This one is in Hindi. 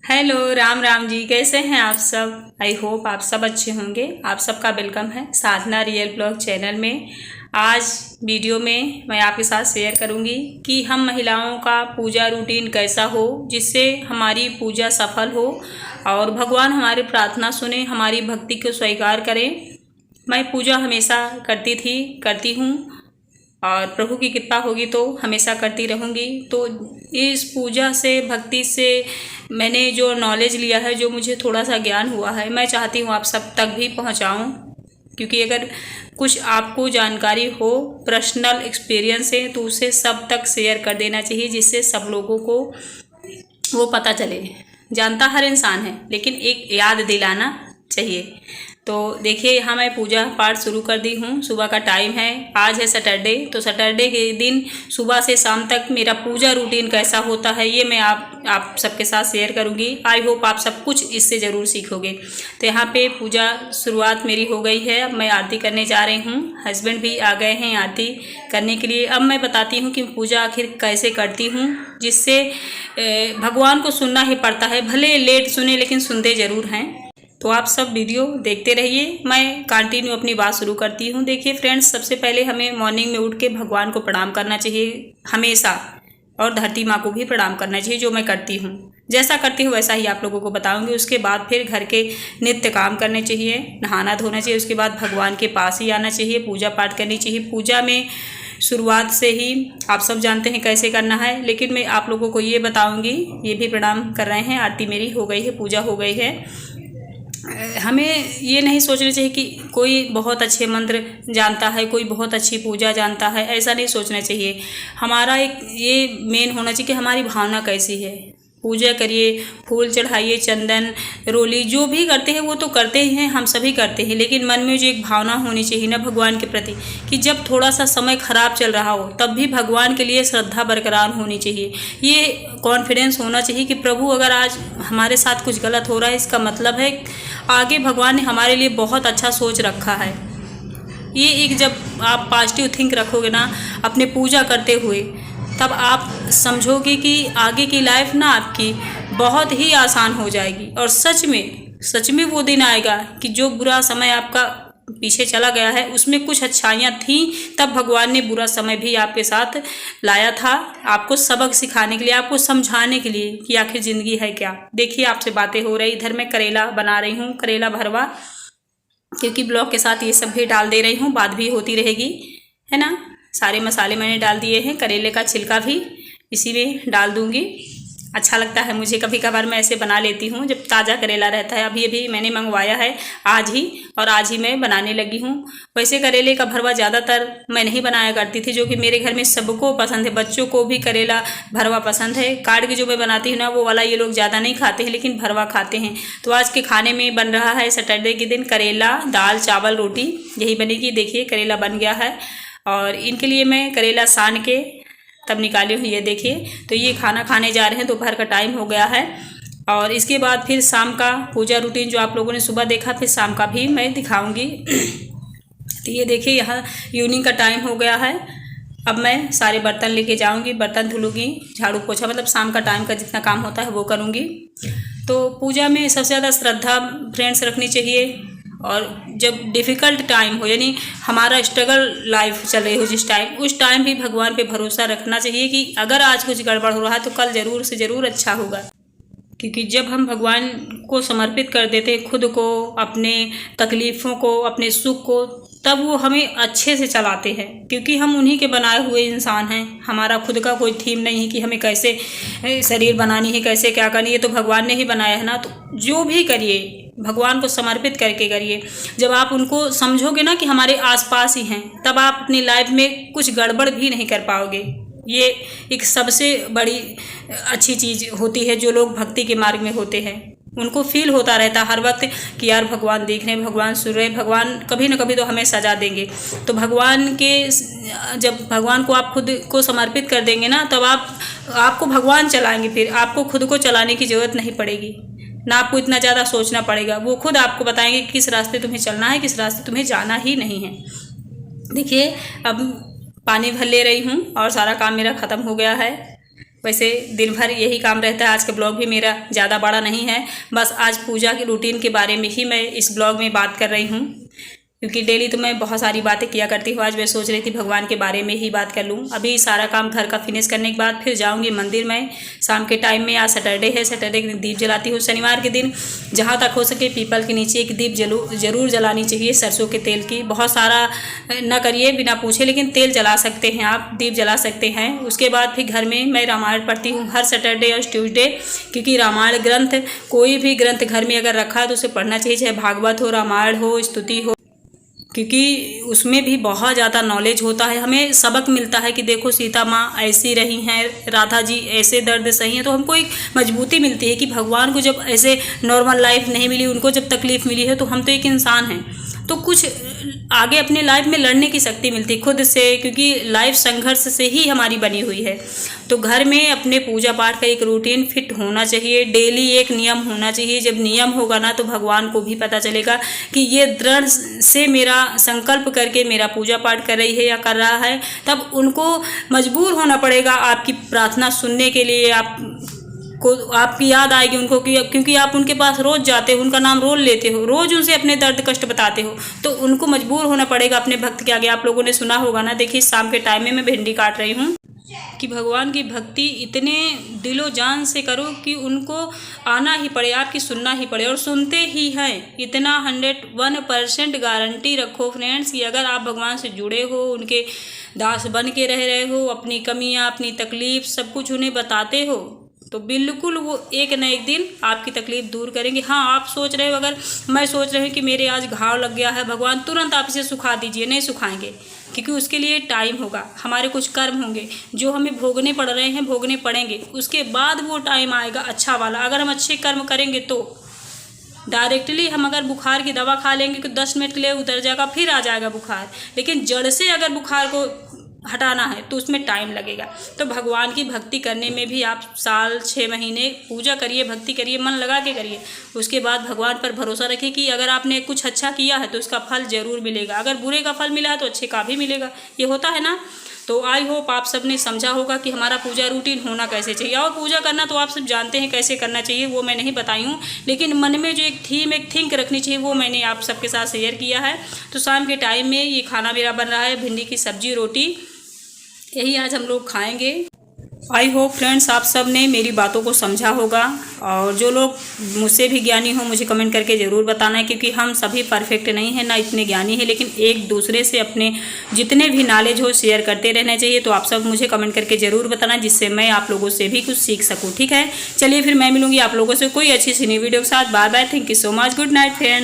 हेलो, राम राम जी। कैसे हैं आप सब? आई होप आप सब अच्छे होंगे। आप सबका वेलकम है साधना रियल ब्लॉग चैनल में। आज वीडियो में मैं आपके साथ शेयर करूंगी कि हम महिलाओं का पूजा रूटीन कैसा हो जिससे हमारी पूजा सफल हो और भगवान हमारी प्रार्थना सुने, हमारी भक्ति को स्वीकार करें। मैं पूजा हमेशा करती थी, करती हूँ और प्रभु की कृपा होगी तो हमेशा करती रहूँगी। तो इस पूजा से, भक्ति से मैंने जो नॉलेज लिया है, जो मुझे थोड़ा सा ज्ञान हुआ है, मैं चाहती हूँ आप सब तक भी पहुँचाऊँ। क्योंकि अगर कुछ आपको जानकारी हो, पर्सनल एक्सपीरियंस है, तो उसे सब तक शेयर कर देना चाहिए जिससे सब लोगों को वो पता चले। जानता हर इंसान है लेकिन एक याद दिलाना चाहिए। तो देखिए, यहाँ मैं पूजा पाठ शुरू कर दी हूँ। सुबह का टाइम है, आज है सैटरडे। तो सैटरडे के दिन सुबह से शाम तक मेरा पूजा रूटीन कैसा होता है ये मैं आप सबके साथ शेयर करूँगी। आई होप आप सब कुछ इससे ज़रूर सीखोगे। तो यहाँ पे पूजा शुरुआत मेरी हो गई है। अब मैं आरती करने जा रही हूँ। हस्बैंड भी आ गए हैं आरती करने के लिए। अब मैं बताती हूँ कि पूजा आखिर कैसे करती हूँ, जिससे भगवान को सुनना ही पड़ता है। भले लेट सुने लेकिन सुनते ज़रूर हैं। तो आप सब वीडियो देखते रहिए, मैं कंटिन्यू अपनी बात शुरू करती हूँ। देखिए फ्रेंड्स, सबसे पहले हमें मॉर्निंग में उठ के भगवान को प्रणाम करना चाहिए हमेशा, और धरती माँ को भी प्रणाम करना चाहिए, जो मैं करती हूँ। जैसा करती हूँ वैसा ही आप लोगों को बताऊँगी। उसके बाद फिर घर के नित्य काम करने चाहिए, नहाना धोना चाहिए। उसके बाद भगवान के पास ही आना चाहिए, पूजा पाठ करनी चाहिए। पूजा में शुरुआत से ही आप सब जानते हैं कैसे करना है, लेकिन मैं आप लोगों को ये बताऊँगी। ये भी प्रणाम कर रहे हैं, आरती मेरी हो गई है, पूजा हो गई है। हमें ये नहीं सोचना चाहिए कि कोई बहुत अच्छे मंत्र जानता है, कोई बहुत अच्छी पूजा जानता है, ऐसा नहीं सोचना चाहिए। हमारा एक ये मेन होना चाहिए कि हमारी भावना कैसी है। पूजा करिए, फूल चढ़ाइए, चंदन रोली जो भी करते हैं वो तो करते ही हैं, हम सभी करते हैं। लेकिन मन में जो एक भावना होनी चाहिए ना भगवान के प्रति, कि जब थोड़ा सा समय खराब चल रहा हो तब भी भगवान के लिए श्रद्धा बरकरार होनी चाहिए। ये कॉन्फिडेंस होना चाहिए कि प्रभु अगर आज हमारे साथ कुछ गलत हो रहा है, इसका मतलब है आगे भगवान ने हमारे लिए बहुत अच्छा सोच रखा है। ये एक जब आप पॉजिटिव थिंक रखोगे ना अपने पूजा करते हुए, तब आप समझोगे कि आगे की लाइफ ना आपकी बहुत ही आसान हो जाएगी। और सच में वो दिन आएगा कि जो बुरा समय आपका पीछे चला गया है उसमें कुछ अच्छाइयाँ थीं, तब भगवान ने बुरा समय भी आपके साथ लाया था, आपको सबक सिखाने के लिए, आपको समझाने के लिए कि आखिर ज़िंदगी है क्या। देखिए, आपसे बातें हो रही, इधर मैं करेला बना रही हूँ, करेला भरवा, क्योंकि ब्लॉग के साथ ये सब भी डाल दे रही हूँ, बात भी होती रहेगी, है ना। सारे मसाले मैंने डाल दिए हैं, करेले का छिलका भी इसी में डाल दूँगी। अच्छा लगता है मुझे, कभी कभार मैं ऐसे बना लेती हूँ जब ताज़ा करेला रहता है। अभी मैंने मंगवाया है आज ही, और आज ही मैं बनाने लगी हूँ। वैसे करेले का भरवा ज़्यादातर मैं नहीं बनाया करती थी, जो कि मेरे घर में सबको पसंद है। बच्चों को भी करेला भरवा पसंद है। काट के जो मैं बनाती हूँ ना वो वाला ये लोग ज़्यादा नहीं खाते हैं, लेकिन भरवा खाते हैं। तो आज के खाने में बन रहा है सैटरडे के दिन करेला, दाल चावल रोटी, यही बनेगी। देखिए करेला बन गया है और इनके लिए मैं करेला सान के तब निकाली हूँ। ये देखिए, तो ये खाना खाने जा रहे हैं, दोपहर का टाइम हो गया है। और इसके बाद फिर शाम का पूजा रूटीन जो आप लोगों ने सुबह देखा, फिर शाम का भी मैं दिखाऊंगी। तो ये देखिए, यहाँ इवनिंग का टाइम हो गया है। अब मैं सारे बर्तन लेके जाऊंगी, बर्तन धुलूँगी, झाड़ू पोछा, मतलब शाम का टाइम का जितना काम होता है वो करूँगी। तो पूजा में सबसे ज़्यादा श्रद्धा फ्रेंड्स रखनी चाहिए। और जब डिफ़िकल्ट टाइम हो, यानी हमारा स्ट्रगल लाइफ चल रही हो जिस टाइम, उस टाइम भी भगवान पे भरोसा रखना चाहिए कि अगर आज कुछ गड़बड़ हो रहा है तो कल ज़रूर से ज़रूर अच्छा होगा। क्योंकि जब हम भगवान को समर्पित कर देते हैं खुद को, अपने तकलीफ़ों को, अपने सुख को, तब वो हमें अच्छे से चलाते हैं। क्योंकि हम उन्हीं के बनाए हुए इंसान हैं। हमारा खुद का कोई थीम नहीं है कि हमें कैसे शरीर बनानी है, कैसे क्या करनी है, तो भगवान ने ही बनाया है ना। तो जो भी करिए भगवान को समर्पित करके करिए। जब आप उनको समझोगे ना कि हमारे आसपास ही हैं, तब आप अपनी लाइफ में कुछ गड़बड़ भी नहीं कर पाओगे। ये एक सबसे बड़ी अच्छी चीज़ होती है। जो लोग भक्ति के मार्ग में होते हैं उनको फील होता रहता है हर वक्त कि यार भगवान देख रहे हैं, भगवान सुन रहे हैं, भगवान कभी ना कभी तो हमें सजा देंगे। तो भगवान के जब भगवान को आप खुद को समर्पित कर देंगे ना, तब आपको भगवान चलाएंगे। फिर आपको खुद को चलाने की ज़रूरत नहीं पड़ेगी, ना आपको इतना ज़्यादा सोचना पड़ेगा। वो खुद आपको बताएंगे किस रास्ते तुम्हें चलना है, किस रास्ते तुम्हें जाना ही नहीं है। देखिए, अब पानी भर ले रही हूँ और सारा काम मेरा ख़त्म हो गया है। वैसे दिन भर यही काम रहता है। आज का ब्लॉग भी मेरा ज़्यादा बड़ा नहीं है, बस आज पूजा की रूटीन के बारे में ही मैं इस ब्लॉग में बात कर रही हूँ, क्योंकि डेली तो मैं बहुत सारी बातें किया करती हूँ। आज मैं सोच रही थी भगवान के बारे में ही बात कर लूँ। अभी सारा काम घर का फिनिश करने के बाद फिर जाऊँगी मंदिर में शाम के टाइम में। आज सैटरडे है, सैटरडे के दिन दीप जलाती हूँ। शनिवार के दिन जहाँ तक हो सके पीपल के नीचे एक दीप जरूर जलानी चाहिए, सरसों के तेल की। बहुत सारा ना करिए बिना पूछे, लेकिन तेल जला सकते हैं आप, दीप जला सकते हैं। उसके बाद फिर घर में मैं रामायण पढ़ती हूँ हर सैटरडे और ट्यूसडे, क्योंकि रामायण ग्रंथ, कोई भी ग्रंथ घर में अगर रखा है तो उसे पढ़ना चाहिए, चाहे भागवत हो, रामायण हो, स्तुति हो, क्योंकि उसमें भी बहुत ज़्यादा नॉलेज होता है। हमें सबक मिलता है कि देखो सीता माँ ऐसी रही हैं, राधा जी ऐसे दर्द सही हैं, तो हमको एक मजबूती मिलती है कि भगवान को जब ऐसे नॉर्मल लाइफ नहीं मिली, उनको जब तकलीफ़ मिली है, तो हम तो एक इंसान हैं, तो कुछ आगे अपने लाइफ में लड़ने की शक्ति मिलती है खुद से, क्योंकि लाइफ संघर्ष से ही हमारी बनी हुई है। तो घर में अपने पूजा पाठ का एक रूटीन फिट होना चाहिए, डेली एक नियम होना चाहिए। जब नियम होगा ना तो भगवान को भी पता चलेगा कि ये दृढ़ से मेरा संकल्प करके मेरा पूजा पाठ कर रही है या कर रहा है, तब उनको मजबूर होना पड़ेगा आपकी प्रार्थना सुनने के लिए। आपकी याद आएगी उनको, क्योंकि आप उनके पास रोज़ जाते हो, उनका नाम रोज लेते हो, रोज़ उनसे अपने दर्द कष्ट बताते हो, तो उनको मजबूर होना पड़ेगा अपने भक्त के आगे। आप लोगों ने सुना होगा ना, देखिए शाम के टाइम में मैं भिंडी काट रही हूँ कि भगवान की भक्ति इतने दिलो जान से करो कि उनको आना ही पड़े, आपकी सुनना ही पड़े, और सुनते ही हैं। इतना 101% गारंटी रखो फ्रेंड्स कि अगर आप भगवान से जुड़े हो, उनके दास बन के रह रहे हो, अपनी कमियां, अपनी तकलीफ सब कुछ उन्हें बताते हो, तो बिल्कुल वो एक न एक दिन आपकी तकलीफ दूर करेंगे। हाँ, आप सोच रहे हो, अगर मैं सोच रही हूँ कि मेरे आज घाव लग गया है, भगवान तुरंत आप इसे सुखा दीजिए, नहीं सुखाएंगे, क्योंकि उसके लिए टाइम होगा, हमारे कुछ कर्म होंगे जो हमें भोगने पड़ रहे हैं, भोगने पड़ेंगे, उसके बाद वो टाइम आएगा अच्छा वाला। अगर हम अच्छे कर्म करेंगे तो डायरेक्टली हम अगर बुखार की दवा खा लेंगे तो 10 मिनट के लिए उतर जाएगा, फिर आ जाएगा बुखार, लेकिन जड़ से अगर बुखार को हटाना है तो उसमें टाइम लगेगा। तो भगवान की भक्ति करने में भी आप साल 6 महीने पूजा करिए, भक्ति करिए, मन लगा के करिए। उसके बाद भगवान पर भरोसा रखिए कि अगर आपने कुछ अच्छा किया है तो उसका फल ज़रूर मिलेगा, अगर बुरे का फल मिला है तो अच्छे का भी मिलेगा, ये होता है ना। तो आई होप आप सब ने समझा होगा कि हमारा पूजा रूटीन होना कैसे चाहिए। और पूजा करना तो आप सब जानते हैं कैसे करना चाहिए, वो मैं नहीं बताई हूँ, लेकिन मन में जो एक थीम, एक थिंक रखनी चाहिए, वो मैंने आप सबके साथ शेयर किया है। तो शाम के टाइम में ये खाना मेरा बन रहा है, भिंडी की सब्जी, रोटी, यही आज हम लोग खाएंगे। आई होप फ्रेंड्स आप सब ने मेरी बातों को समझा होगा, और जो लोग मुझसे भी ज्ञानी हो मुझे कमेंट करके ज़रूर बताना है, क्योंकि हम सभी परफेक्ट नहीं हैं, ना इतने ज्ञानी हैं, लेकिन एक दूसरे से अपने जितने भी नॉलेज हो शेयर करते रहना चाहिए। तो आप सब मुझे कमेंट करके ज़रूर बताना, जिससे मैं आप लोगों से भी कुछ सीख सकूँ। ठीक है, चलिए फिर मैं मिलूँगी आप लोगों से कोई अच्छी सी नई वीडियो के साथ। Bye bye, thank you so much, good night friends.